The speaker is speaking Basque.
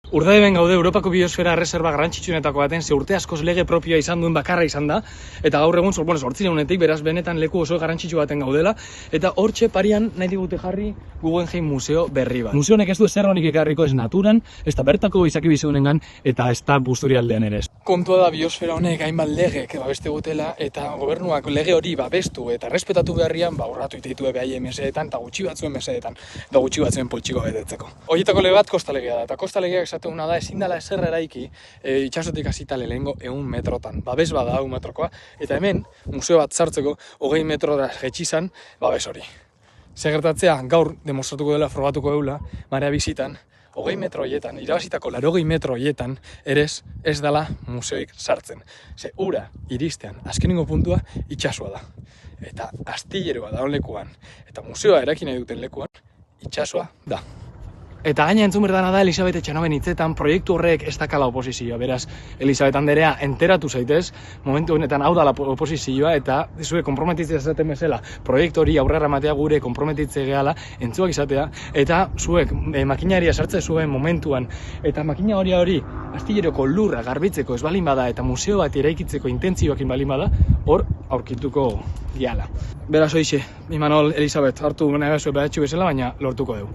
Urdaibain gaude Europako biosfera erreserba garrantzitsuenetako baten, ze urte askoz lege propioa izan duen bakarra izan da, eta gaur egun 800etik, beraz benetan leku oso garrantzitsu baten gaudela, eta hortxe parian nahi digute jarri Guggenheim museo berri bat. Museo honek ez du ezer onik ekarriko ez naturan, ez da bertako izaki bizunengan, eta ez da Busturialdean ere. Kontua da biosfera honek hainbat legek babeste gutela, eta gobernuak lege hori babestu eta errespetatu beharrian, urratu iteitu behaien mesedetan, eta gutxi batzuen mesedetan, eta gutxi batzuen poltsiko betetzeko. Horietako lege bat kostalegea da, eta kostalegea una da ezin dela ezer eraiki itxasotik hasita lehengo 100 metrotan. Babes bada 100 metrokoa, eta hemen museo bat sartzeko 20 metrora jetxizan babes hori. Zer gertatzea, gaur demostratuko dela, frogatuko deula, marea bizitan, 20 metro horietan, irabazitako 80 metro horietan, ez dela museoik sartzen. Ze ura iristean, azkenengo puntua itxasoa da. Eta astilleroa da lekuan, eta museoa eraiki nahi duten lekuan, itxasoa da. Eta gaina entzun berdana da Elisabet Etxanoben hitzetan proiektu horrek ez dakala oposizioa. Beraz, Elisabet Anderea enteratu zaitez, momentu honetan hau da oposizioa, eta zure konprometitzea esaten bezala, proiektu hori aurrera matea gure konprometitze gehala, entzuak izatea, eta zuek makinaria sartze zuen momentuan, eta makina hori astilleroko lurra garbitzeko ez balin bada, eta museo bat eraikitzeko intentzioakin balin bada, hor aurkituko gehala. Beraz, hoixe, Imanol, Elisabet, hartu nahi bezala, baina lortuko dugu.